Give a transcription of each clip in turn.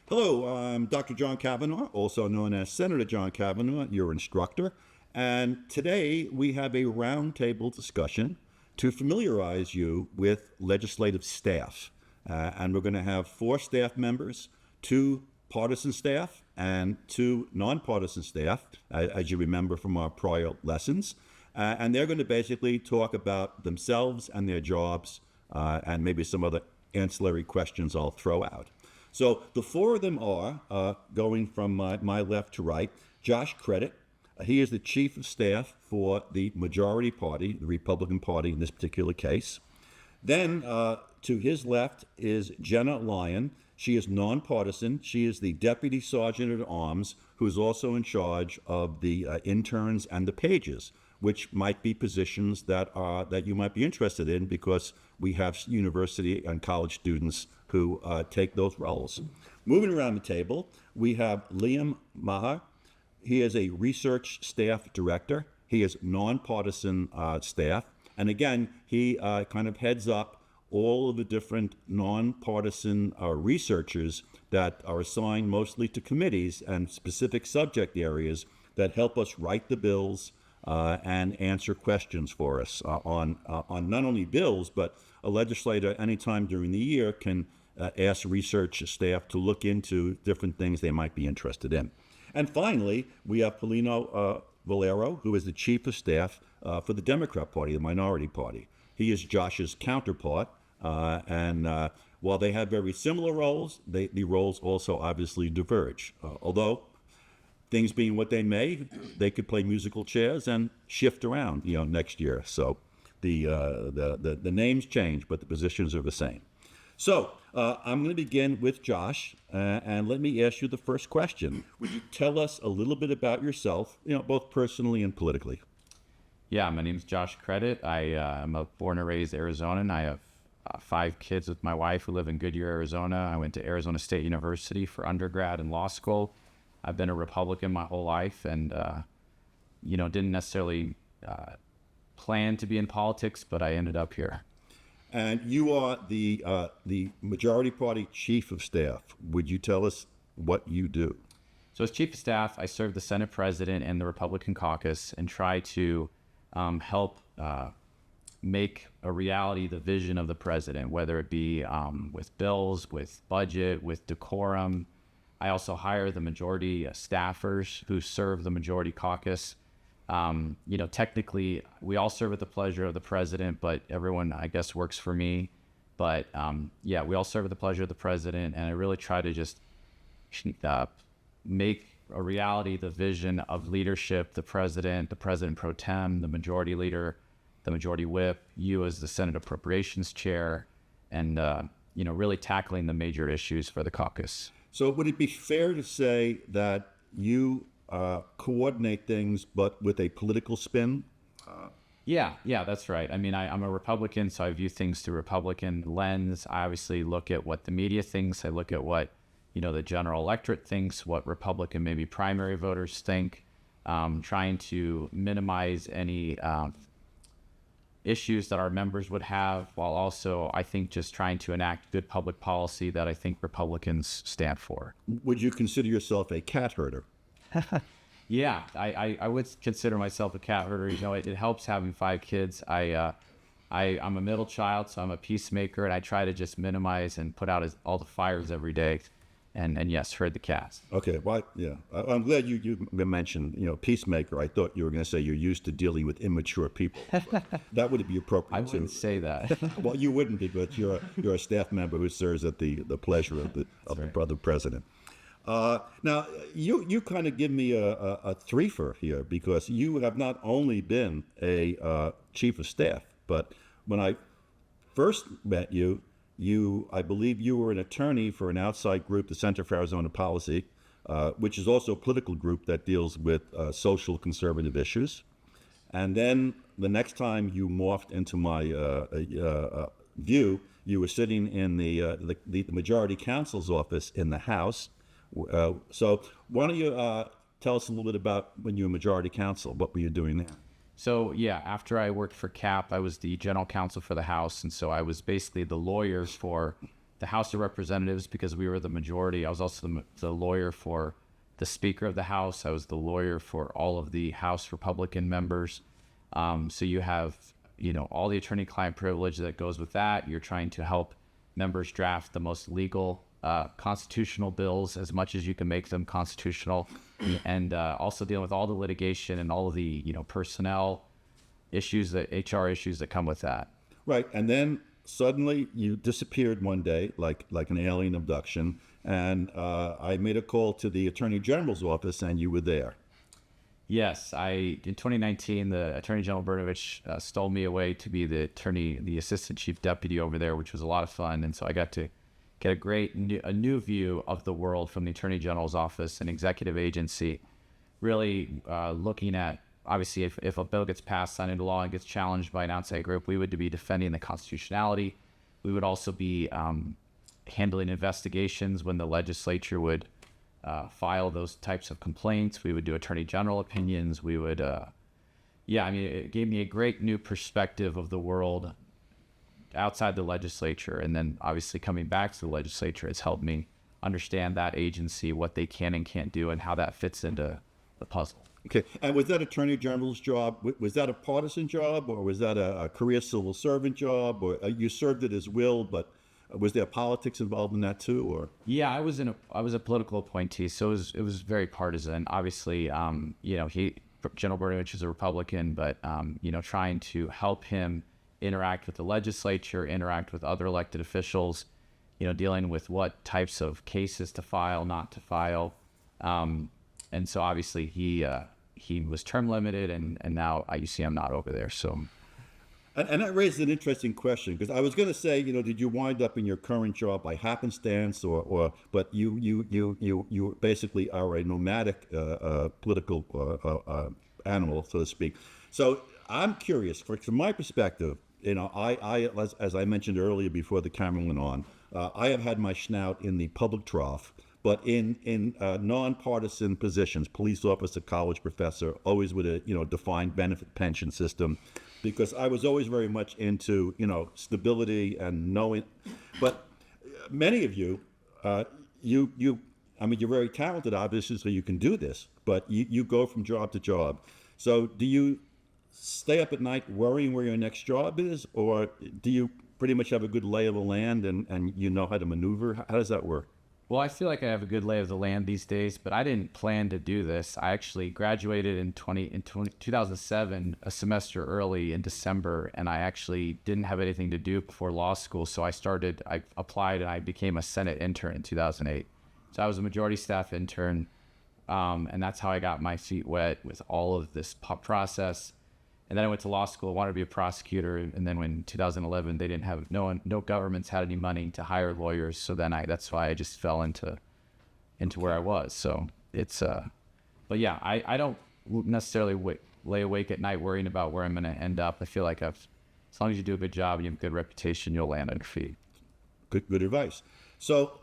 Hello, I'm Dr. John Kavanagh, also known as Senator John Kavanagh, your instructor. And today we have a roundtable discussion to familiarize you with legislative staff. And we're going to have 4 staff members, 2 partisan staff, and 2 nonpartisan staff, as you remember from our prior lessons. And they're going to basically talk about themselves and their jobs, and maybe some other ancillary questions I'll throw out. So the 4 of them are, going from my left to right, Josh Credit. He is the chief of staff for the majority party, the Republican Party in this particular case. Then to his left is Jenna Lyon. She is nonpartisan. She is the deputy sergeant at arms, who is also in charge of the interns and the pages, which might be positions that you might be interested in, because we have university and college students who take those roles. Moving around the table, we have Liam Maher. He is a research staff director. He is nonpartisan staff. And again, he kind of heads up all of the different nonpartisan researchers that are assigned mostly to committees and specific subject areas that help us write the bills and answer questions for us on not only bills, but a legislator anytime during the year can ask research staff to look into different things they might be interested in. And finally, we have Paulino Valero, who is the chief of staff for the Democrat Party, the minority party. He is Josh's counterpart, and while they have very similar roles, the roles also obviously diverge. Although things being what they may, they could play musical chairs and shift around, next year. So the names change, but the positions are the same. So I'm going to begin with Josh, and let me ask you the first question. Would you tell us a little bit about yourself, both personally and politically? Yeah, my name's Josh Credit. I'm a born and raised Arizonan. I have 5 kids with my wife who live in Goodyear, Arizona. I went to Arizona State University for undergrad and law school. I've been a Republican my whole life, and didn't necessarily plan to be in politics, but I ended up here. And you are the majority party chief of staff. Would you tell us what you do? So as chief of staff, I serve the Senate president and the Republican caucus and try to help make a reality the vision of the president, whether it be with bills, with budget, with decorum. I also hire the majority staffers who serve the majority caucus. Technically, we all serve at the pleasure of the president, but everyone, I guess, works for me. But we all serve at the pleasure of the president, and I really try to just make a reality the vision of leadership, the president pro tem, the majority leader, the majority whip, you as the Senate Appropriations Chair, and really tackling the major issues for the caucus. So would it be fair to say that you coordinate things, but with a political spin? Yeah, that's right. I mean, I'm a Republican, so I view things through Republican lens. I obviously look at what the media thinks. I look at what, the general electorate thinks, what Republican maybe primary voters think, trying to minimize any issues that our members would have, while also, I think, just trying to enact good public policy that I think Republicans stand for. Would you consider yourself a cat herder? Yeah, I would consider myself a cat herder. It helps having 5 kids. I'm a middle child, so I'm a peacemaker, and I try to just minimize and put out all the fires every day. And yes, herd the cats. Okay, well, yeah. I'm glad you mentioned, peacemaker. I thought you were going to say you're used to dealing with immature people. That would be appropriate, I wouldn't say that. Well, you wouldn't be, but you're a staff member who serves at the pleasure of the brother president. Now, you kind of give me a threefer here, because you have not only been a chief of staff, but when I first met you, I believe you were an attorney for an outside group, the Center for Arizona Policy, which is also a political group that deals with social conservative issues. And then the next time you morphed into my view, you were sitting in the majority counsel's office in the House. So why don't you tell us a little bit about when you were majority counsel? What were you doing there? So yeah, after I worked for CAP, I was the general counsel for the House, and so I was basically the lawyer for the House of Representatives because we were the majority. I was also the lawyer for the Speaker of the House. I was the lawyer for all of the House Republican members. So you have, all the attorney-client privilege that goes with that. You're trying to help members draft the most legal constitutional bills as much as you can make them constitutional, and also dealing with all the litigation and all of the, personnel issues, the HR issues that come with that. Right. And then suddenly you disappeared one day like an alien abduction. And I made a call to the Attorney General's office and you were there. Yes, in 2019, the Attorney General Brnovich stole me away to be the assistant chief deputy over there, which was a lot of fun. And so I got to get a new view of the world from the Attorney General's office, an executive agency, really looking at, obviously, if a bill gets passed, signed into law, and gets challenged by an outside group, we would be defending the constitutionality. We would also be handling investigations when the legislature would file those types of complaints. We would do attorney general opinions. We would, it gave me a great new perspective of the world outside the legislature. And then obviously coming back to the legislature has helped me understand that agency, what they can and can't do, and how that fits into the puzzle. Okay. And was that Attorney General's job? Was that a partisan job, or was that a career civil servant job, or you served it as will, but was there politics involved in that too, or? Yeah, I was a political appointee, so it was very partisan. Obviously, General Brnovich is a Republican, but trying to help him interact with the legislature, interact with other elected officials, dealing with what types of cases to file, not to file, and so obviously he was term limited, and now you see I'm not over there, so. And that raises an interesting question, because I was going to say, did you wind up in your current job by happenstance, but you basically are a nomadic political animal, so to speak. So I'm curious, from my perspective, I as I mentioned earlier before the camera went on, I have had my snout in the public trough, but in nonpartisan positions, police officer, college professor, always with a defined benefit pension system, because I was always very much into stability and knowing. But many of you, you're very talented, obviously, so you can do this. But you go from job to job. So do you stay up at night worrying where your next job is, or do you pretty much have a good lay of the land and you know how to maneuver? How does that work? Well, I feel like I have a good lay of the land these days, but I didn't plan to do this. I actually graduated in 2007, a semester early in December, and I actually didn't have anything to do before law school, so I applied and I became a Senate intern in 2008. So I was a majority staff intern, and that's how I got my feet wet with all of this process. And then I went to law school, wanted to be a prosecutor, and then when 2011, they didn't have, no governments had any money to hire lawyers, so then that's why I just fell into where I was. So it's, but yeah, I don't necessarily lay awake at night worrying about where I'm going to end up. I feel like as long as you do a good job and you have a good reputation, you'll land on your feet. Good advice. So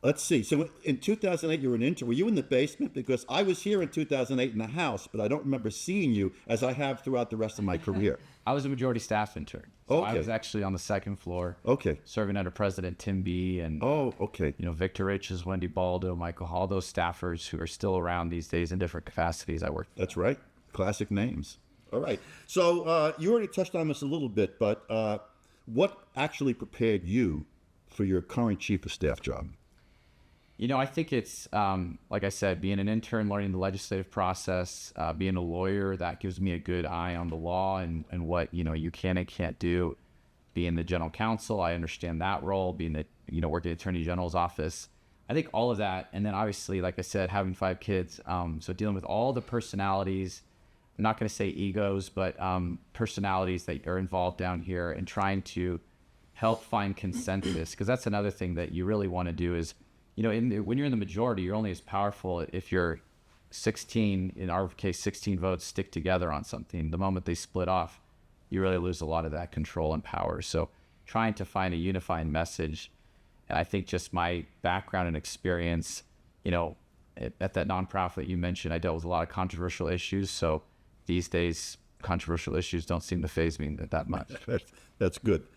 let's see. So in 2008, you were an intern. Were you in the basement? Because I was here in 2008 in the house, but I don't remember seeing you as I have throughout the rest of my career. I was a majority staff intern. So okay. I was actually on the second floor. Okay. Serving under President Tim B. and okay. Victor Riches, Wendy Baldo, Michael Hall, those staffers who are still around these days in different capacities I worked. That's right. Classic names. All right. So you already touched on this a little bit, but what actually prepared you for your current chief of staff job? I think it's, like I said, being an intern, learning the legislative process, being a lawyer, that gives me a good eye on the law and what, you can and can't do. Being the general counsel, I understand that role. Being the, working at the Attorney General's office. I think all of that. And then obviously, like I said, having 5 kids. So dealing with all the personalities, I'm not going to say egos, but personalities that are involved down here, and trying to help find consensus. Because that's another thing that you really want to do is, when you're in the majority, you're only as powerful if you're 16, in our case, 16 votes stick together on something. The moment they split off, you really lose a lot of that control and power. So trying to find a unifying message. And I think just my background and experience, at that nonprofit you mentioned, I dealt with a lot of controversial issues. So these days, controversial issues don't seem to faze me that much. That's good.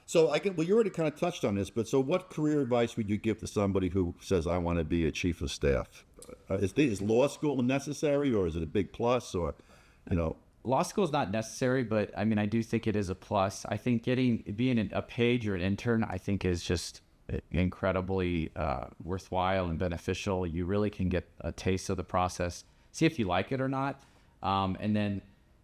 So well, you already kind of touched on this, but so what career advice would you give to somebody who says, I want to be a chief of staff? Is law school necessary, or is it a big plus, or, you know? Law school is not necessary, but I mean, I do think it is a plus. I think being a page or an intern, I think is just incredibly worthwhile and beneficial. You really can get a taste of the process, see if you like it or not. And then,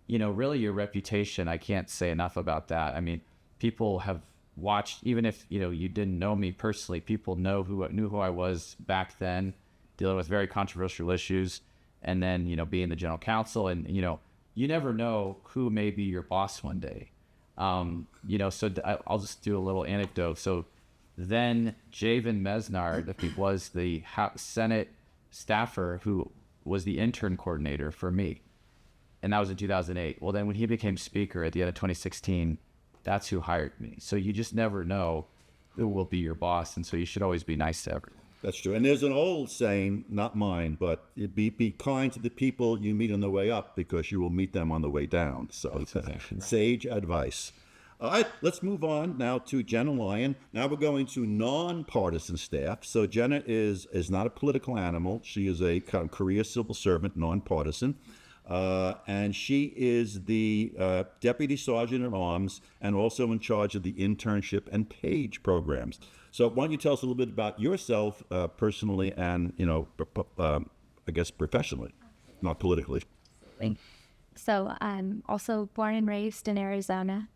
really your reputation, I can't say enough about that. I mean, people have watched, even if, you didn't know me personally, people knew who I was back then, dealing with very controversial issues. And then, being the general counsel and, you never know who may be your boss one day. So I'll just do a little anecdote. So then Javen Mesnard, he was the Senate staffer who was the intern coordinator for me. And that was in 2008. Well, then when he became speaker at the end of 2016, that's who hired me. So you just never know who will be your boss. And so you should always be nice to everyone. That's true. And there's an old saying, not mine, but be kind to the people you meet on the way up, because you will meet them on the way down. So it's sage advice. All right, let's move on now to Jenna Lyon. Now we're going to nonpartisan staff. So Jenna is not a political animal. She is a kind of career civil servant, nonpartisan. And she is the Deputy Sergeant at Arms and also in charge of the internship and page programs. So why don't you tell us a little bit about yourself personally and, I guess professionally, not politically. So I'm also born and raised in Arizona.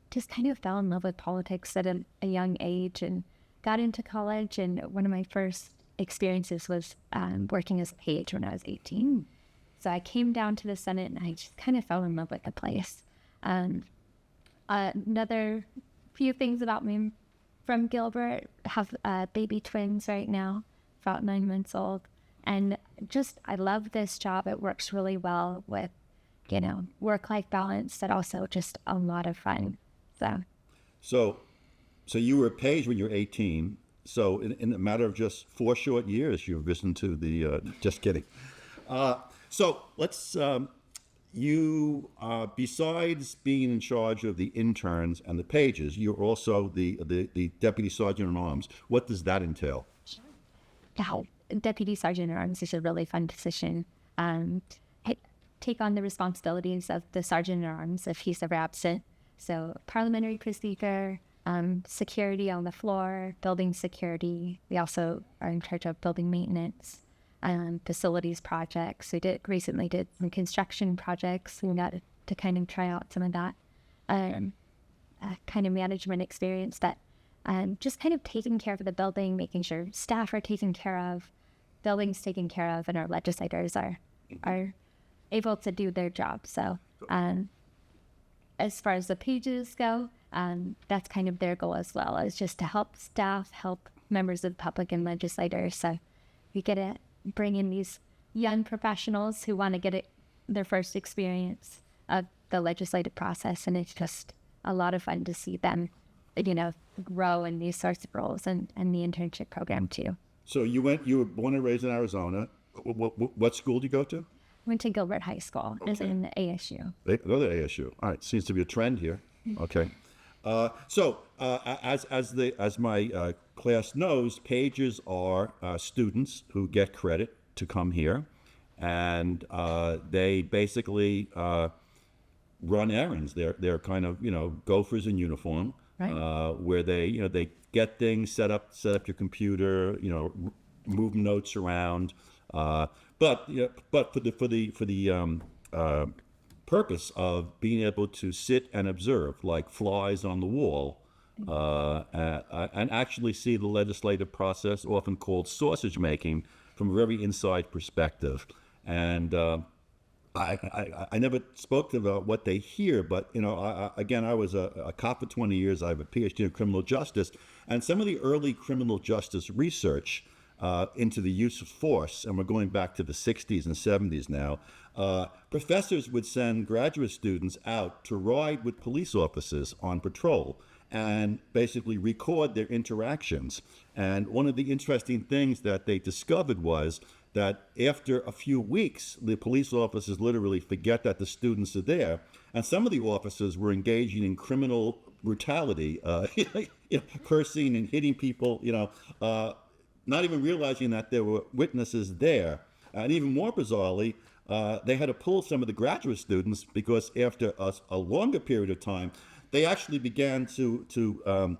Just kind of fell in love with politics at a young age and got into college. And one of my first experiences was working as a page when I was 18. So I came down to the Senate and I just kind of fell in love with the place. Another few things about me from Gilbert, have baby twins right now, about 9 months old. And just, I love this job. It works really well with, work-life balance, but also just a lot of fun. So you were a page when you were 18. So in a matter of just 4 short years, you've risen to the, just kidding. So let's, besides being in charge of the interns and the pages, you're also the Deputy Sergeant at Arms. What does that entail? Now, Deputy Sergeant at Arms is a really fun position. Take on the responsibilities of the Sergeant at Arms if he's ever absent. So parliamentary procedure, security on the floor, building security. We also are in charge of building maintenance. Facilities projects. We recently did some construction projects. We got to kind of try out some of that kind of management experience that just kind of taking care of the building, making sure staff are taken care of, buildings taken care of, and our legislators are able to do their job. So as far as the pages go, that's kind of their goal as well, is just to help staff, help members of the public and legislators. So we get to bring in these young professionals who want to get their first experience of the legislative process, and it's just a lot of fun to see them, grow in these sorts of roles and the internship program too. So you were born and raised in Arizona. What school did you go to? Went to Gilbert High School. Okay. It was in the ASU. Go to ASU. All right, seems to be a trend here. Okay. As my class knows, pages are students who get credit to come here, and they basically run errands. They're kind of gophers in uniform, right. Where they get things set up your computer, move notes around, but for the purpose of being able to sit and observe like flies on the wall, and actually see the legislative process, often called sausage making, from a very inside perspective. And I never spoke about what they hear, but I was a cop for 20 years. I have a PhD in criminal justice, and some of the early criminal justice research into the use of force, and we're going back to the 60s and 70s now, professors would send graduate students out to ride with police officers on patrol and basically record their interactions. And one of the interesting things that they discovered was that after a few weeks, the police officers literally forget that the students are there. And some of the officers were engaging in criminal brutality, cursing and hitting people, not even realizing that there were witnesses there. And even more bizarrely, they had to pull some of the graduate students because after a longer period of time, they actually began to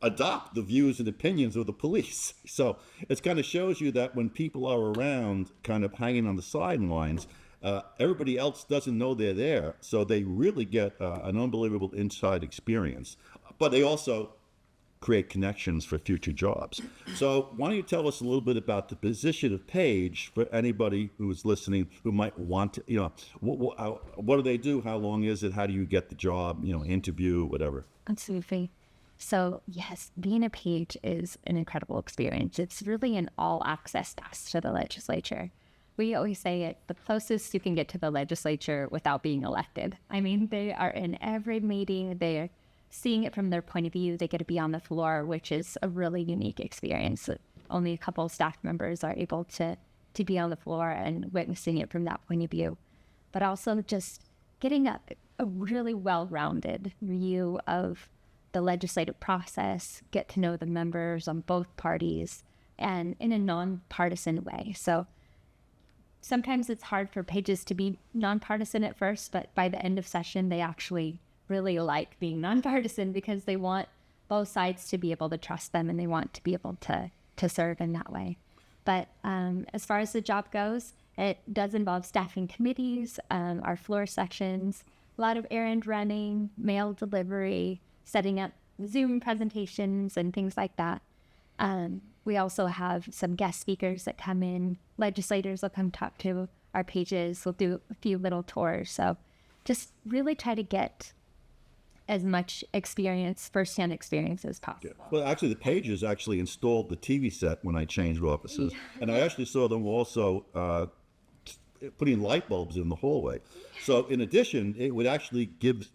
adopt the views and opinions of the police. So it kind of shows you that when people are around kind of hanging on the sidelines, everybody else doesn't know they're there. So they really get an unbelievable inside experience. But they also create connections for future jobs. So why don't you tell us a little bit about the position of page for anybody who is listening who might want to, what do they do? How long is it? How do you get the job, interview, whatever? Absolutely. So yes, being a page is an incredible experience. It's really an all access pass to the legislature. We always say it, the closest you can get to the legislature without being elected. I mean, they are in every meeting, they're seeing it from their point of view. They get to be on the floor, which is a really unique experience. Only a couple of staff members are able to be on the floor and witnessing it from that point of view. But also just getting a really well-rounded view of the legislative process, get to know the members on both parties, and in a nonpartisan way. So sometimes it's hard for pages to be nonpartisan at first, but by the end of session, they actually really like being nonpartisan because they want both sides to be able to trust them and they want to be able to serve in that way. But as far as the job goes, it does involve staffing committees, our floor sections, a lot of errand running, mail delivery, setting up Zoom presentations and things like that. We also have some guest speakers that come in. Legislators will come talk to our pages. We'll do a few little tours. So just really try to get as much experience, firsthand experience as possible. Yeah. Well, actually, the pages actually installed the TV set when I changed offices. And I actually saw them also putting light bulbs in the hallway. So in addition, it would actually give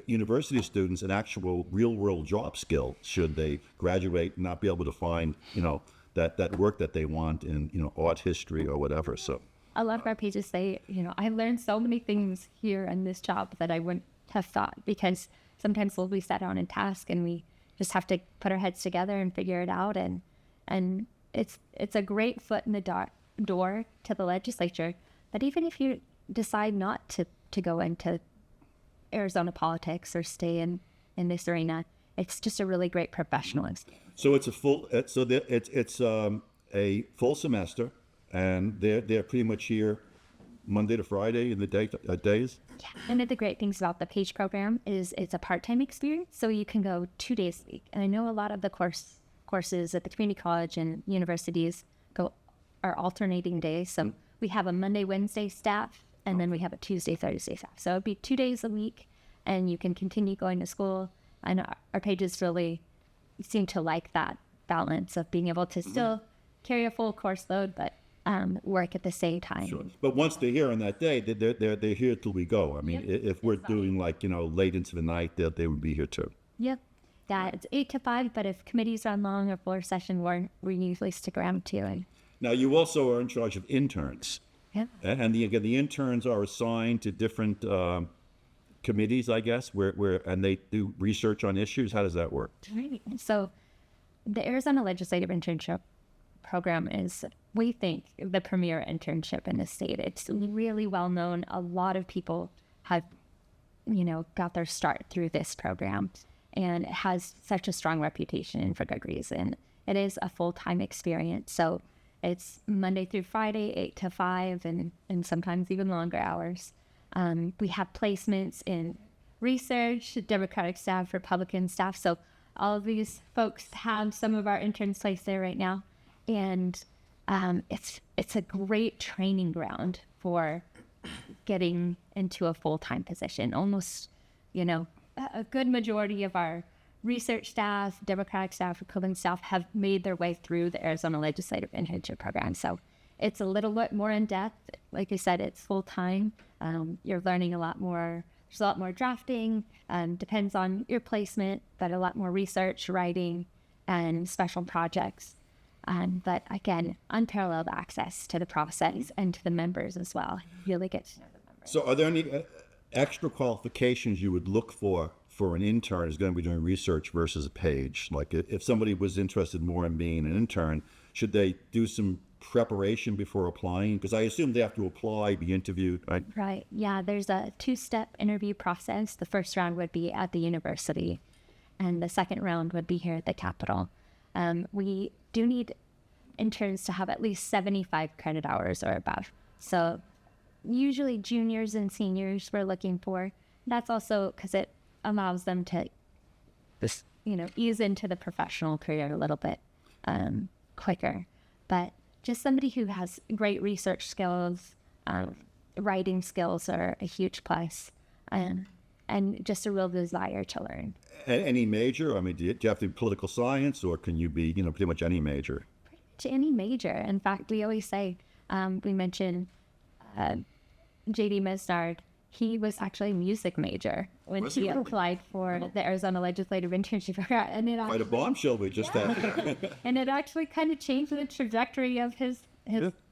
university students an actual real world job skill should they graduate and not be able to find, that work that they want in, art history or whatever. So a lot of our pages say, I learned so many things here in this job that I wouldn't have thought, because sometimes we'll be set on a task and we just have to put our heads together and figure it out. And it's a great foot in the door to the legislature. But even if you decide not to go into Arizona politics or stay in this arena, it's just a really great professional experience. So it's a full semester, and they're pretty much here Monday to Friday in the days. Yeah, and the great things about the PAGE program is it's a part-time experience, so you can go 2 days a week. And I know a lot of the courses at the community college and universities are alternating days. So we have a Monday, Wednesday staff, and then we have a Tuesday, Thursday staff. So it'd be 2 days a week, and you can continue going to school. And our pages really seem to like that balance of being able to still carry a full course load, but work at the same time. Sure. But once they're here on that day, they're here till we go. I mean, if we're doing late into the night, they would be here too. Yep. Yeah, it's 8 to 5, but if committees run long or floor session, we usually stick around too. And now, you also are in charge of interns. Yeah. And the interns are assigned to different committees, I guess, and they do research on issues. How does that work? Right. So the Arizona Legislative Internship Program is, we think, the premier internship in the state. It's really well known. A lot of people have, got their start through this program, and it has such a strong reputation for good reason. It is a full-time experience. So it's Monday through Friday, 8 to 5, and sometimes even longer hours. We have placements in research, Democratic staff, Republican staff. So all of these folks have some of our interns placed there right now. And it's a great training ground for getting into a full-time position. Almost, a good majority of our research staff, Democratic staff, Republican staff have made their way through the Arizona Legislative Internship Program. So it's a little bit more in depth. Like I said, it's full-time. You're learning a lot more. There's a lot more drafting, depends on your placement, but a lot more research, writing, and special projects. But again, unparalleled access to the process and to the members as well. You really get to know the members. So are there any extra qualifications you would look for for an intern is going to be doing research versus a page? Like if somebody was interested more in being an intern, should they do some preparation before applying? Because I assume they have to apply, be interviewed, right? Right. Yeah, there's a two-step interview process. The first round would be at the university, and the second round would be here at the Capitol. We do need interns to have at least 75 credit hours or above. So usually juniors and seniors we're looking for. That's also because it allows them to, ease into the professional career a little bit quicker. But just somebody who has great research skills, writing skills are a huge plus, and just a real desire to learn. Any major? I mean, do you have to be political science, or can you be, pretty much any major? Pretty much any major. In fact, we always say, we mentioned J.D. Mesnard. He was actually a music major when he applied for the Arizona Legislative Internship Program. And it Quite a bombshell we just had. And it actually kind of changed the trajectory of his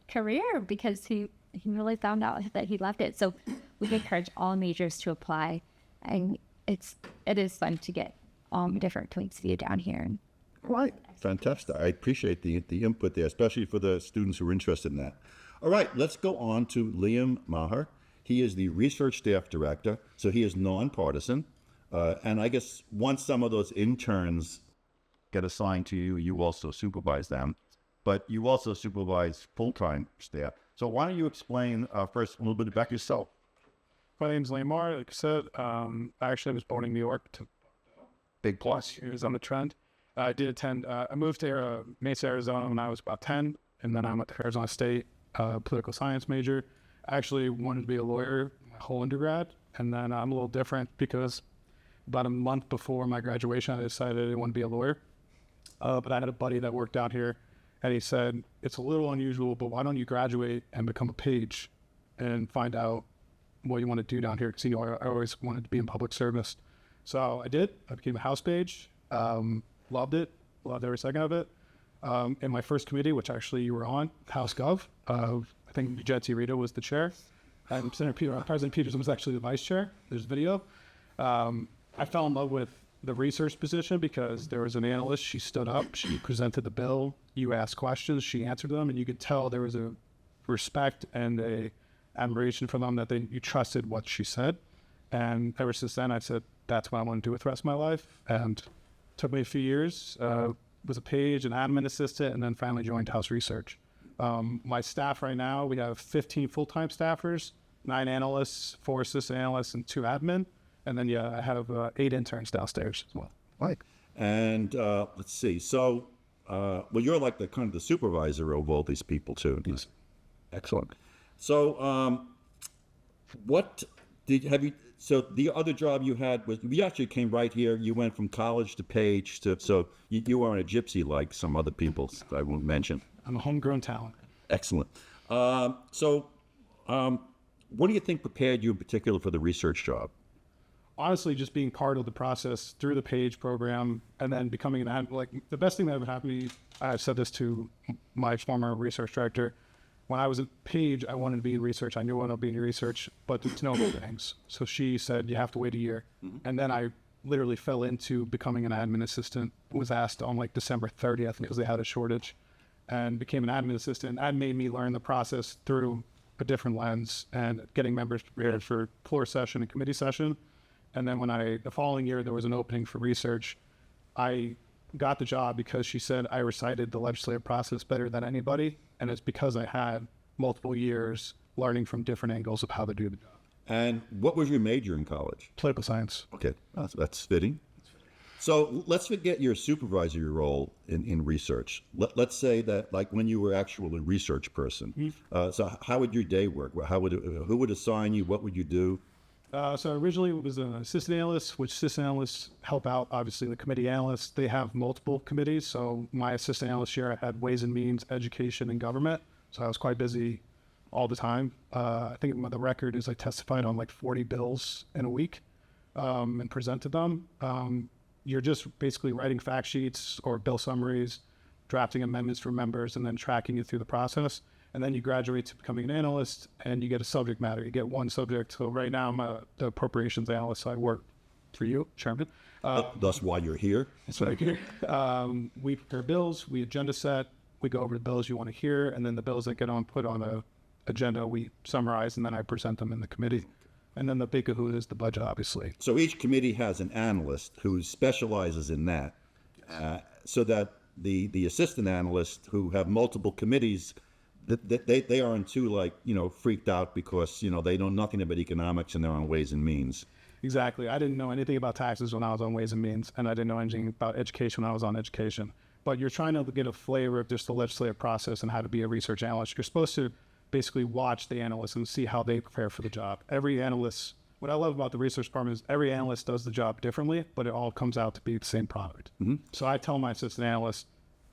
career, because he really found out that he loved it. So we encourage all majors to apply, and it is fun to get all different points of view down here. Right. Fantastic. I appreciate the input there, especially for the students who are interested in that. All right, let's go on to Liam Maher. He is the research staff director, so he is nonpartisan. And I guess once some of those interns get assigned to you, you also supervise them, but you also supervise full-time staff. So why don't you explain first a little bit about yourself? My name's Liam Maher. Like I said, I actually was born in New York. Big plus. Years on the trend. I did attend. I moved to Mesa, Arizona when I was about 10, and then I went to Arizona State, political science major. I actually wanted to be a lawyer my whole undergrad, and then I'm a little different because about a month before my graduation, I decided I didn't want to be a lawyer. But I had a buddy that worked out here, and he said, it's a little unusual, but why don't you graduate and become a page and find out what you want to do down here? Because I always wanted to be in public service. So I did. I became a house page. Loved it. Loved every second of it. In my first committee, which actually you were on, House Gov, I think Jesse Rita was the chair, and President Peterson was actually the vice chair. There's video. I fell in love with the research position because there was an analyst. She stood up. She presented the bill. You asked questions. She answered them, and you could tell there was a respect and a admiration for them that you trusted what she said. And ever since then, I said that's what I want to do with the rest of my life. And it took me a few years. Was a page, an admin assistant, and then finally joined House Research. My staff right now, we have 15 full-time staffers, 9 analysts, 4 assistant analysts, and 2 admin. And then, I have 8 interns downstairs as well. Right. And let's see. So, you're like the kind of the supervisor of all these people too. Yes. Excellent. So, so the other job you had was, you actually came right here. You went from college to page so you weren't a gypsy like some other people I won't mention. I'm a homegrown talent. Excellent. What do you think prepared you in particular for the research job? Honestly, just being part of the process through the page program and then becoming an admin. Like, the best thing that ever happened to me, I've said this to my former research director, when I was at Page, I wanted to be in research. I knew I wanted to be in research, but to know about things. So she said, you have to wait a year. Mm-hmm. And then I literally fell into becoming an admin assistant, was asked on like December 30th because they had a shortage, and became an admin assistant. That made me learn the process through a different lens and getting members prepared for floor session and committee session. And then the following year, there was an opening for research. I got the job because she said I recited the legislative process better than anybody. And it's because I had multiple years learning from different angles of how to do the job. And what was your major in college? Political science. Okay, that's fitting. So let's forget your supervisory role in research. Let's say that, like, when you were actually a research person. Mm-hmm. So how would your day work? Who would assign you? What would you do? So originally it was an assistant analyst, which assistant analysts help out, obviously, the committee analysts. They have multiple committees. So my assistant analyst here, I had Ways and Means, Education, and Government. So I was quite busy all the time. I think the record is I testified on like 40 bills in a week and presented them. You're just basically writing fact sheets or bill summaries, drafting amendments for members, and then tracking it through the process. And then you graduate to becoming an analyst, and you get a subject matter. You get one subject. So right now I'm the appropriations analyst. So I work for you, Chairman. Thus why you're here. That's what I hear. We prepare bills, we agenda set, we go over the bills you want to hear, and then the bills that get put on a agenda, we summarize, and then I present them in the committee. And then the big kahuna is the budget, obviously. So each committee has an analyst who specializes in that, so that the assistant analysts who have multiple committees, they aren't too freaked out because they know nothing about economics and they're on Ways and Means. Exactly. I didn't know anything about taxes when I was on Ways and Means, and I didn't know anything about education when I was on education. But you're trying to get a flavor of just the legislative process and how to be a research analyst. You're supposed to basically watch the analysts and see how they prepare for the job. Every analyst, what I love about the research department is every analyst does the job differently, but it all comes out to be the same product. Mm-hmm. So I tell my assistant analyst,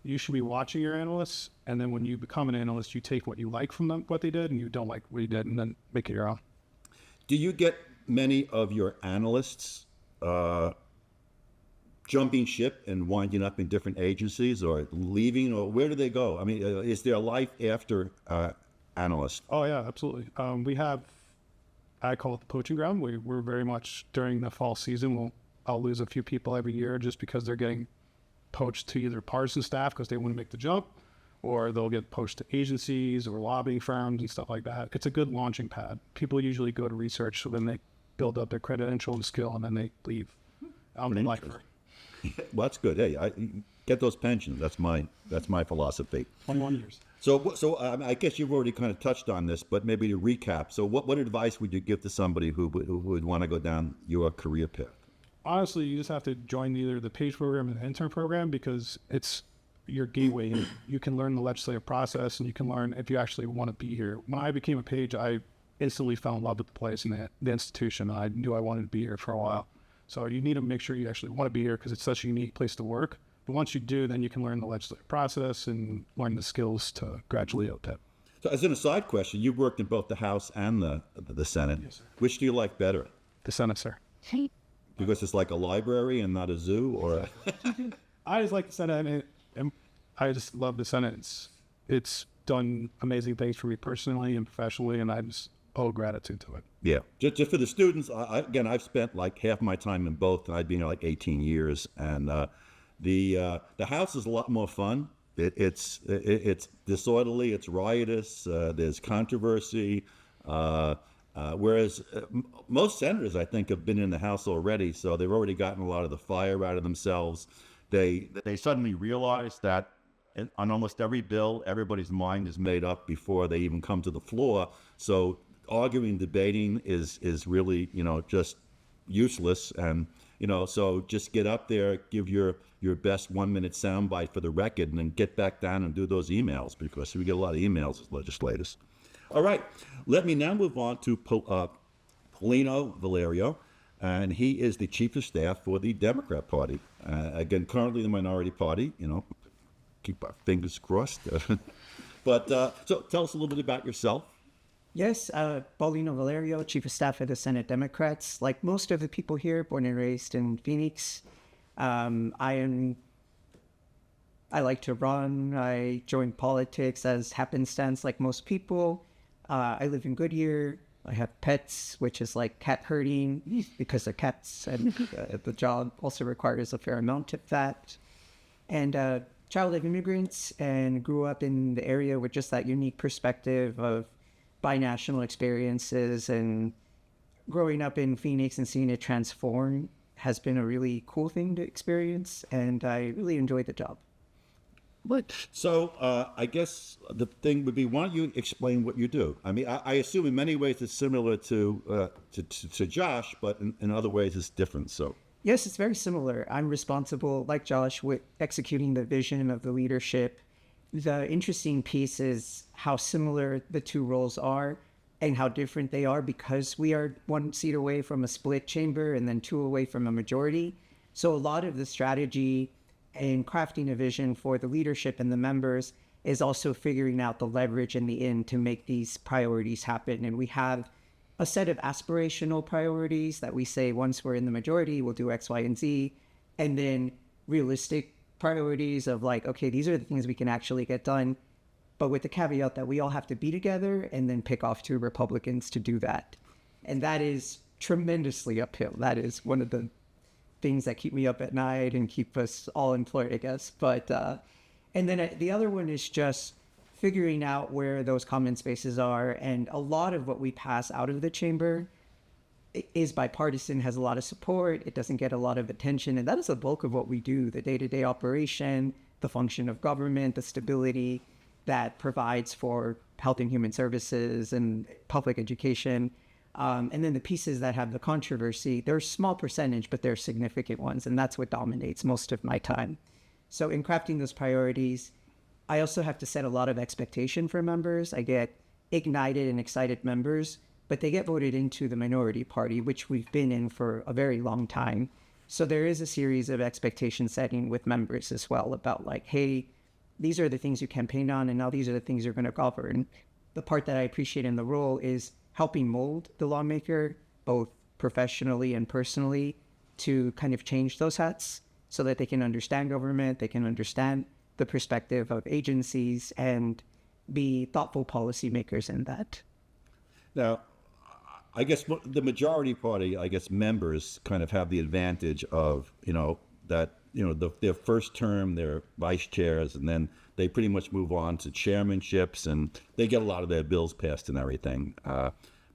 you should be watching your analysts, and then when you become an analyst, you take what you like from them, what they did, and you don't like what you did, and then make it your own. Do you get many of your analysts jumping ship and winding up in different agencies or leaving, or where do they go? I mean, is there a life after analyst? Oh, yeah, absolutely. We have, I call it the poaching ground. We're very much during the fall season. I'll lose a few people every year just because they're getting poached to either partisan staff because they want to make the jump, or they'll get poached to agencies or lobbying firms and stuff like that. It's a good launching pad. People usually go to research, so then they build up their credential and skill, and then they leave. I'm a lifer. Well, that's good. Hey, I get those pensions. That's my philosophy. 21 years. So I guess you've already kind of touched on this, but maybe to recap. So what advice would you give to somebody who would want to go down your career path? Honestly, you just have to join either the PAGE program or the intern program because it's your gateway. And you can learn the legislative process, and you can learn if you actually want to be here. When I became a PAGE, I instantly fell in love with the place and the institution. I knew I wanted to be here for a while. So you need to make sure you actually want to be here because it's such a unique place to work. But once you do, then you can learn the legislative process and learn the skills to gradually OPEP. So as an aside question, you've worked in both the House and the Senate. Yes, sir. Which do you like better? The Senate, sir. Because it's like a library and not a zoo, or I just like the Senate, and I just love the Senate. It's done amazing things for me personally and professionally, and I just owe gratitude to it. Yeah. Just for the students, I've spent like half my time in both, and I've been here like 18 years, and the House is a lot more fun. It's disorderly, it's riotous, there's controversy. Whereas most senators, I think, have been in the House already, so they've already gotten a lot of the fire out of themselves. They suddenly realize that on almost every bill, everybody's mind is made up before they even come to the floor. So arguing, debating is really, just useless. And, so just get up there, give your best 1-minute soundbite for the record, and then get back down and do those emails, because we get a lot of emails as legislators. All right, let me now move on to Paulino Valerio, and he is the Chief of Staff for the Democrat Party. Again, currently the minority party, keep our fingers crossed. But so tell us a little bit about yourself. Yes, Paulino Valerio, Chief of Staff for the Senate Democrats. Like most of the people here, born and raised in Phoenix. I like to run. I joined politics as happenstance like most people. I live in Goodyear. I have pets, which is like cat herding because they're cats, and the job also requires a fair amount of that. And child of immigrants, and grew up in the area with just that unique perspective of binational experiences, and growing up in Phoenix and seeing it transform has been a really cool thing to experience, and I really enjoyed the job. So I guess the thing would be, why don't you explain what you do? I mean, I assume in many ways it's similar to Josh, but in other ways it's different. So yes, it's very similar. I'm responsible, like Josh, with executing the vision of the leadership. The interesting piece is how similar the two roles are and how different they are, because we are 1 seat away from a split chamber and then 2 away from a majority. So a lot of the strategy and crafting a vision for the leadership and the members is also figuring out the leverage in the end to make these priorities happen. And we have a set of aspirational priorities that we say once we're in the majority, we'll do X, Y, and Z, and then realistic priorities of like, okay, these are the things we can actually get done, but with the caveat that we all have to be together and then pick off 2 Republicans to do that. And that is tremendously uphill. That is one of the things that keep me up at night and keep us all employed, I guess. But and then the other one is just figuring out where those common spaces are. And a lot of what we pass out of the chamber is bipartisan, has a lot of support. It doesn't get a lot of attention. And that is the bulk of what we do, the day-to-day operation, the function of government, the stability that provides for health and human services and public education. And then the pieces that have the controversy, they're a small percentage, but they're significant ones. And that's what dominates most of my time. So in crafting those priorities, I also have to set a lot of expectation for members. I get ignited and excited members, but they get voted into the minority party, which we've been in for a very long time. So there is a series of expectation setting with members as well about like, hey, these are the things you campaigned on, and now these are the things you're going to govern. The part that I appreciate in the role is helping mold the lawmaker, both professionally and personally, to kind of change those hats so that they can understand government, they can understand the perspective of agencies, and be thoughtful policymakers in that. Now, I guess the majority party, I guess members kind of have the advantage of, their first term, they're vice chairs, and then they pretty much move on to chairmanships, and they get a lot of their bills passed and everything.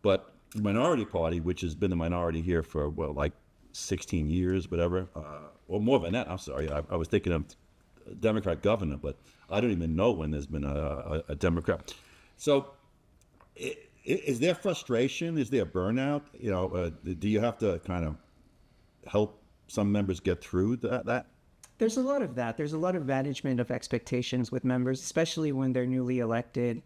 But the minority party, which has been the minority here for, 16 years, whatever, or more than that, I'm sorry, I was thinking of Democrat governor, but I don't even know when there's been a Democrat. So is there frustration? Is there burnout? Do you have to kind of help some members get through that? There's a lot of that. There's a lot of management of expectations with members, especially when they're newly elected.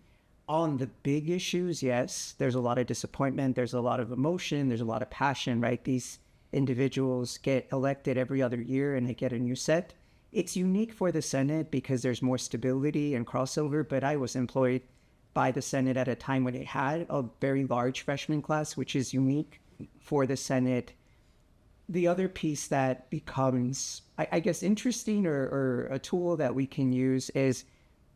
On the big issues, yes, there's a lot of disappointment. There's a lot of emotion. There's a lot of passion, right? These individuals get elected every other year and they get a new set. It's unique for the Senate because there's more stability and crossover, but I was employed by the Senate at a time when it had a very large freshman class, which is unique for the Senate. The other piece that becomes, I guess, interesting or a tool that we can use is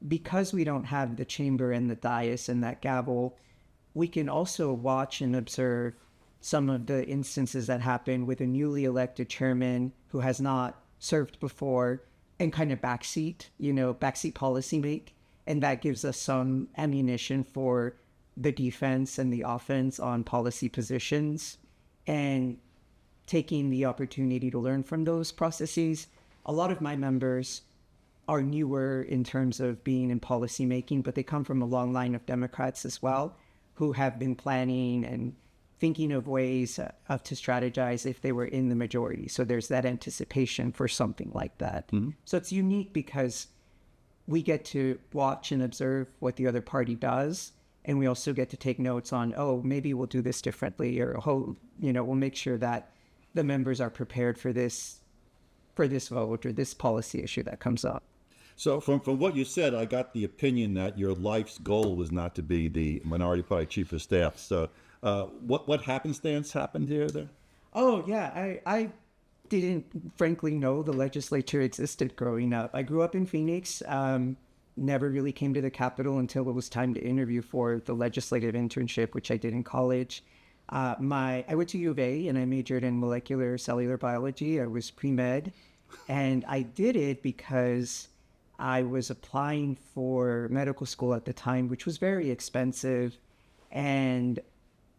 because we don't have the chamber and the dais and that gavel, we can also watch and observe some of the instances that happen with a newly elected chairman who has not served before and kind of backseat policy make. And that gives us some ammunition for the defense and the offense on policy positions, and taking the opportunity to learn from those processes. A lot of my members are newer in terms of being in policy making, but they come from a long line of Democrats as well who have been planning and thinking of ways to strategize if they were in the majority. So there's that anticipation for something like that. Mm-hmm. So it's unique because we get to watch and observe what the other party does, and we also get to take notes on, maybe we'll do this differently, or we'll make sure that the members are prepared for this vote or this policy issue that comes up. So from what you said, I got the opinion that your life's goal was not to be the minority party chief of staff. So what happenstance happened here there? Oh, yeah. I didn't, frankly, know the legislature existed growing up. I grew up in Phoenix, never really came to the Capitol until it was time to interview for the legislative internship, which I did in college. I went to U of A and I majored in molecular cellular biology. I was pre-med, and I did it because I was applying for medical school at the time, which was very expensive, and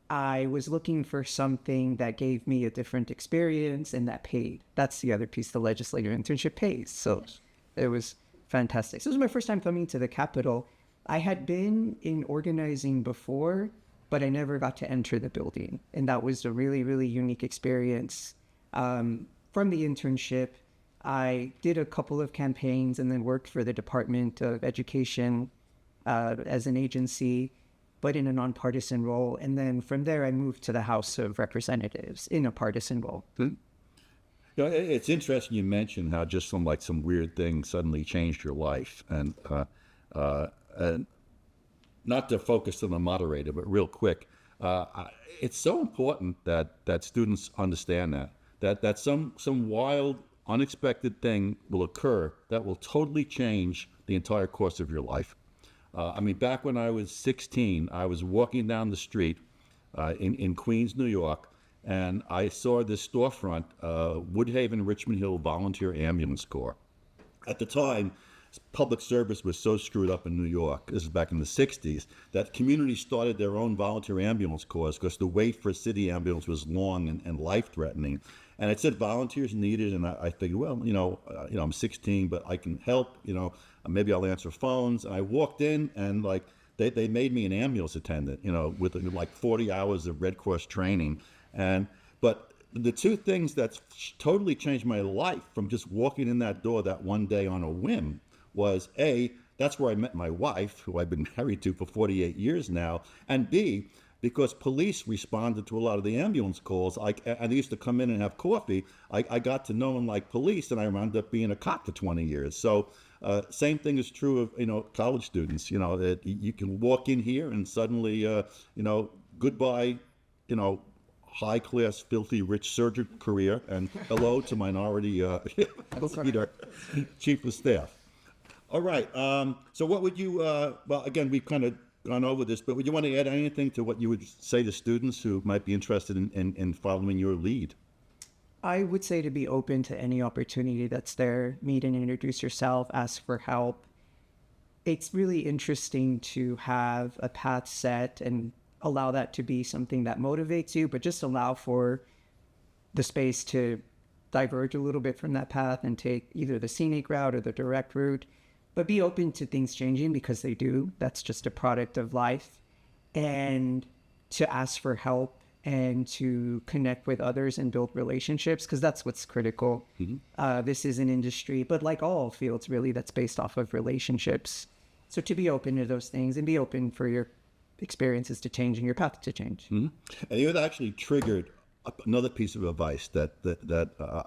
I was looking for something that gave me a different experience and that paid. That's the other piece. The legislative internship pays. So it was fantastic. So this was my first time coming to the Capitol. I had been in organizing before, but I never got to enter the building. And that was a really, really unique experience. From the internship, I did a couple of campaigns and then worked for the Department of Education as an agency, but in a nonpartisan role. And then from there, I moved to the House of Representatives in a partisan role. It's interesting you mentioned how just some weird thing suddenly changed your life. And not to focus on the moderator, but real quick, it's so important that students understand that some wild, unexpected thing will occur that will totally change the entire course of your life. Back when I was 16, I was walking down the street in Queens, New York, and I saw this storefront, Woodhaven Richmond Hill Volunteer Ambulance Corps. At the time, public service was so screwed up in New York, this is back in the 60s, that communities started their own volunteer ambulance corps because the wait for a city ambulance was long and life-threatening. And it said volunteers needed, and I figured, well, I'm 16, but I can help, maybe I'll answer phones. And I walked in, and like, they made me an ambulance attendant, with like 40 hours of Red Cross training. But the two things that totally changed my life from just walking in that door that one day on a whim was A, that's where I met my wife, who I've been married to for 48 years now, and B, because police responded to a lot of the ambulance calls, and they used to come in and have coffee, I got to know and like police, and I wound up being a cop for 20 years. So same thing is true of, college students, that you can walk in here and suddenly, goodbye, high class, filthy, rich surgeon career, and hello to minority leader, chief of staff. All right. So what would you, well, again, we've kind of gone over this, but would you want to add anything to what you would say to students who might be interested in following your lead? I would say to be open to any opportunity that's there. Meet and introduce yourself, ask for help. It's really interesting to have a path set and allow that to be something that motivates you, but just allow for the space to diverge a little bit from that path and take either the scenic route or the direct route, but be open to things changing because they do. That's just a product of life. And to ask for help and to connect with others and build relationships, because that's what's critical. Mm-hmm. This is an industry, but like all fields really, that's based off of relationships. So to be open to those things and be open for your experiences to change and your path to change. Mm-hmm. And you had actually triggered another piece of advice that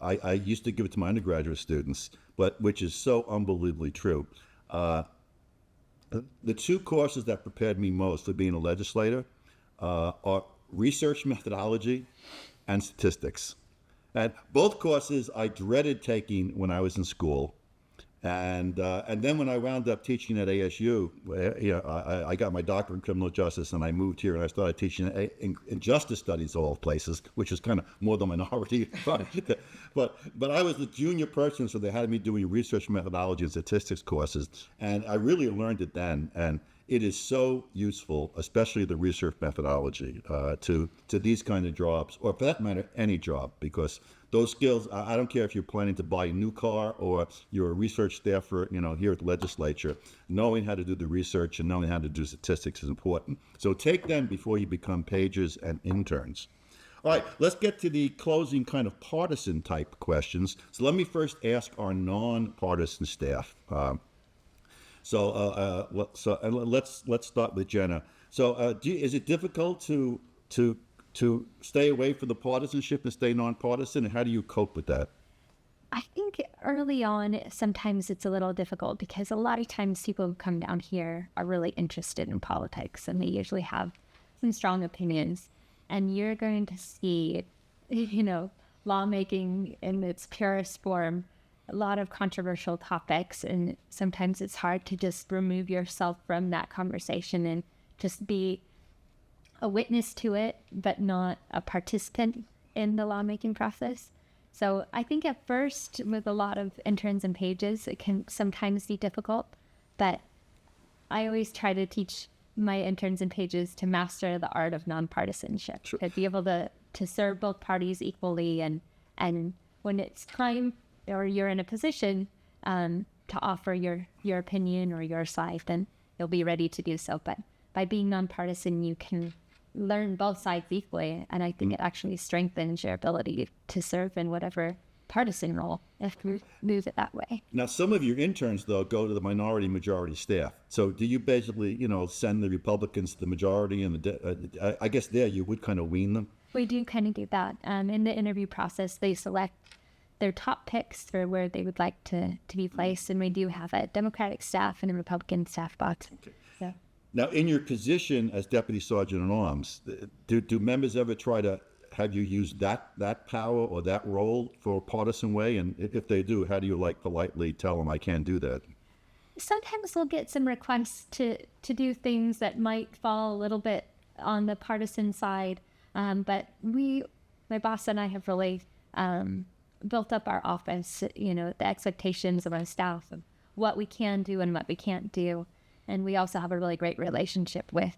I used to give it to my undergraduate students, but which is so unbelievably true. The two courses that prepared me most for being a legislator are research methodology and statistics. And both courses I dreaded taking when I was in school. And then when I wound up teaching at ASU, I got my doctorate in criminal justice, and I moved here and I started teaching in justice studies of all places, which is kind of more the minority. but I was the junior person, so they had me doing research methodology and statistics courses, and I really learned it then. And it is so useful, especially the research methodology, to these kind of jobs, or for that matter, any job, because those skills, I don't care if you're planning to buy a new car or you're a research staffer, here at the legislature, knowing how to do the research and knowing how to do statistics is important. So take them before you become pages and interns. All right, let's get to the closing kind of partisan type questions. So let me first ask our non-partisan staff. So let's start with Jenna. So is it difficult to stay away from the partisanship and stay nonpartisan, and how do you cope with that? I think early on, sometimes it's a little difficult because a lot of times people who come down here are really interested in politics, and they usually have some strong opinions. And you're going to see, lawmaking in its purest form, a lot of controversial topics, and sometimes it's hard to just remove yourself from that conversation and just be a witness to it, but not a participant in the lawmaking process. So I think at first, with a lot of interns and pages, it can sometimes be difficult, but I always try to teach my interns and pages to master the art of nonpartisanship, sure, to be able to serve both parties equally, and when it's time or you're in a position to offer your opinion or your side, then you'll be ready to do so. But by being nonpartisan, you can learn both sides equally, and I think it actually strengthens your ability to serve in whatever partisan role if you move it that way. Now, some of your interns, though, go to the minority-majority staff. So do you basically, send the Republicans to the majority, and I guess there you would kind of wean them? We do kind of do that. In the interview process, they select their top picks for where they would like to be placed, and we do have a Democratic staff and a Republican staff box. Okay. So. Now, in your position as Deputy Sergeant-at-Arms, do members ever try to have you use that power or that role for a partisan way? And if they do, how do you politely tell them I can't do that? Sometimes we'll get some requests to do things that might fall a little bit on the partisan side, but we my boss and I have really built up our office, the expectations of our staff of what we can do and what we can't do. And we also have a really great relationship with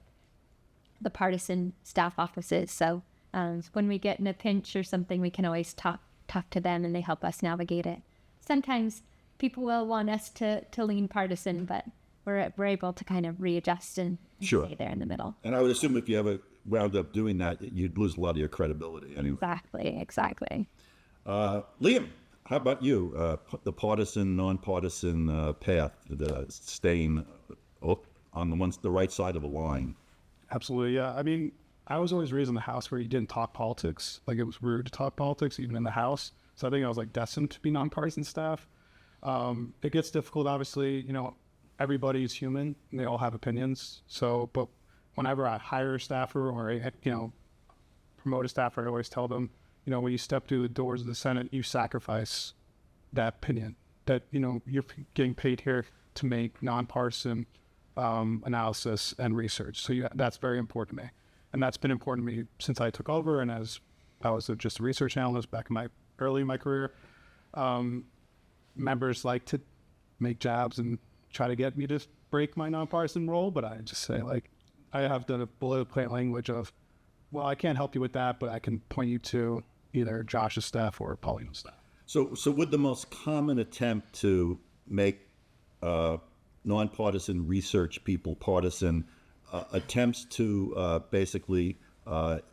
the partisan staff offices. So when we get in a pinch or something, we can always talk to them, and they help us navigate it. Sometimes people will want us to lean partisan, but we're able to kind of readjust and Sure. stay there in the middle. And I would assume if you ever wound up doing that, you'd lose a lot of your credibility anyway. Exactly. Liam, how about you? The partisan, nonpartisan path, staying on the right side of a line. Absolutely, yeah. I mean, I was always raised in the house where you didn't talk politics. Like, it was rude to talk politics, even in the house. So I think I was like destined to be nonpartisan staff. It gets difficult, obviously. Everybody's human and they all have opinions. So, but whenever I hire a staffer or promote a staffer, I always tell them, when you step through the doors of the Senate, you sacrifice that opinion. That you're getting paid here to make nonpartisan analysis and research. So that's very important to me. And that's been important to me since I took over. And as I was just a research analyst back in early in my career, members like to make jabs and try to get me to break my nonpartisan role. But I just say, I have the boilerplate language of, well, I can't help you with that, but I can point you to either Josh's staff or Paulina's staff. So would the most common attempt to make nonpartisan research people partisan attempts to basically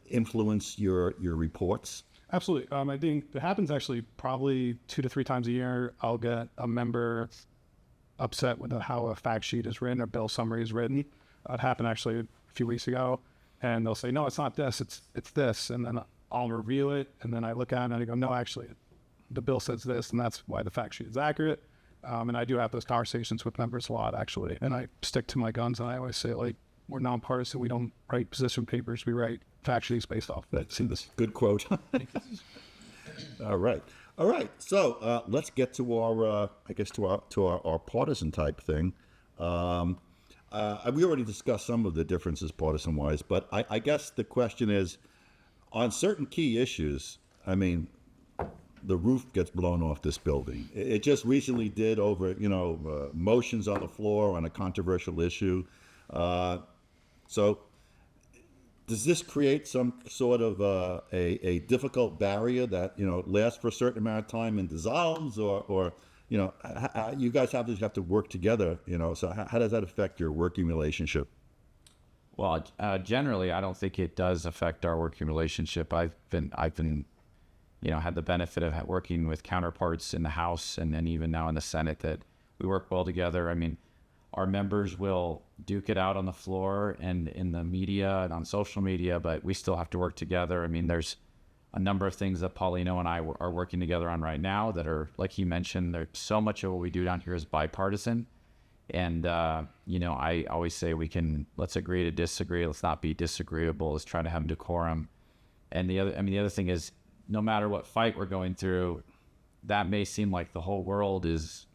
influence your reports? Absolutely. I think it happens actually probably 2 to 3 times a year. I'll get a member upset with how a fact sheet is written or bill summary is written. It happened actually a few weeks ago, and they'll say, no, it's not this, it's this. And then I'll review it, and then I look at it and I go, no, actually, the bill says this, and that's why the fact sheet is accurate. And I do have those conversations with members a lot, actually. And I stick to my guns, and I always say, we're nonpartisan. We don't write position papers. We write fact sheets based off that. See this good quote. All right. So let's get to our, our partisan type thing. We already discussed some of the differences partisan wise, but I guess the question is, on certain key issues, the roof gets blown off this building. It just recently did over, motions on the floor on a controversial issue. So does this create some sort of a difficult barrier that, lasts for a certain amount of time and dissolves, or you guys have to work together, so how does that affect your working relationship? Well, generally, I don't think it does affect our working relationship. I've been, had the benefit of working with counterparts in the House and then even now in the Senate that we work well together. Our members will duke it out on the floor and in the media and on social media, but we still have to work together. There's a number of things that Paulino and I are working together on right now that are, like he mentioned, there's so much of what we do down here is bipartisan. And, I always say let's agree to disagree. Let's not be disagreeable. Let's try to have decorum. And the other thing is, no matter what fight we're going through, that may seem like the whole world is,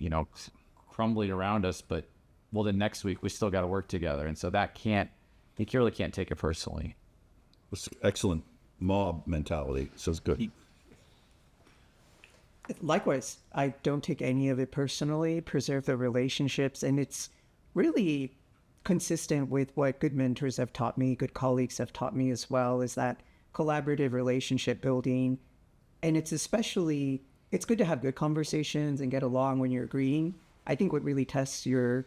crumbling around us, but then next week we still got to work together. And so you really can't take it personally. Excellent mob mentality. So it's good. Likewise, I don't take any of it personally, preserve the relationships, and it's really consistent with what good mentors have taught me, good colleagues have taught me as well, is that collaborative relationship building. And it's good to have good conversations and get along when you're agreeing. I think what really tests your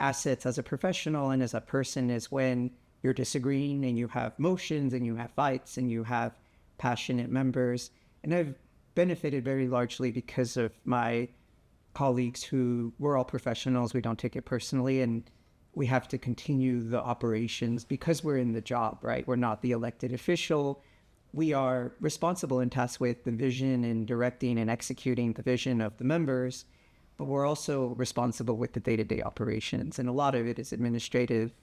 assets as a professional and as a person is when you're disagreeing and you have motions and you have fights and you have passionate members. And I've benefited very largely because of my colleagues who we're all professionals. We don't take it personally, and we have to continue the operations because we're in the job, right? We're not the elected official. We are responsible and tasked with the vision and directing and executing the vision of the members, but we're also responsible with the day-to-day operations. And a lot of it is administrative,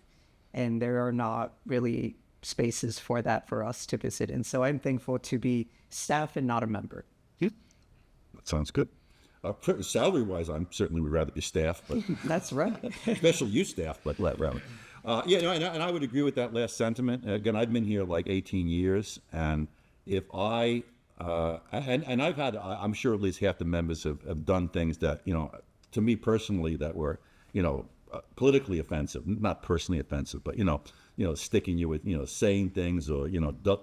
and there are not really spaces for that for us to visit. And so I'm thankful to be staff and not a member. That sounds good. Salary-wise, I'm certainly would rather be staff, but That's right. special use staff, but rather. And I would agree with that last sentiment. Again, I've been here like 18 years, and if I and I've had, I'm sure at least half the members have done things that, to me personally, that were, politically offensive, not personally offensive, but, sticking you with, saying things, or,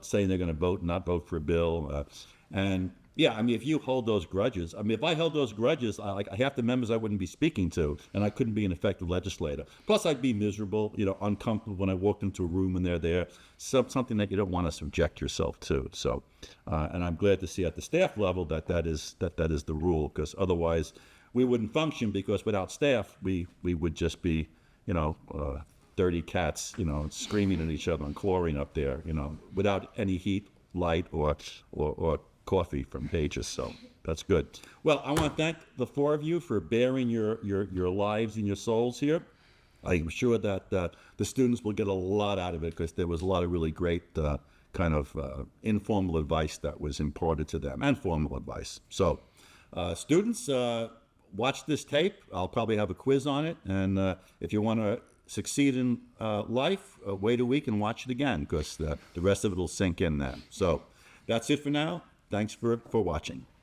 saying they're going to vote, not vote for a bill. And yeah, I mean, if you hold those grudges, I mean, if I held those grudges, like half the members I wouldn't be speaking to, and I couldn't be an effective legislator. Plus, I'd be miserable, uncomfortable when I walked into a room and they're there. Something that you don't want to subject yourself to. So, and I'm glad to see at the staff level that is the rule, because otherwise we wouldn't function, because without staff, we would just be, 30 cats, screaming at each other and clawing up there, without any heat, light, or coffee from Pages. So that's good. Well, I want to thank the four of you for bearing your lives and your souls here. I'm sure that the students will get a lot out of it, because there was a lot of really great kind of informal advice that was imparted to them, and formal advice. So students, watch this tape. I'll probably have a quiz on it. And if you want to succeed in life, wait a week and watch it again, because the rest of it will sink in then. So that's it for now. Thanks for watching.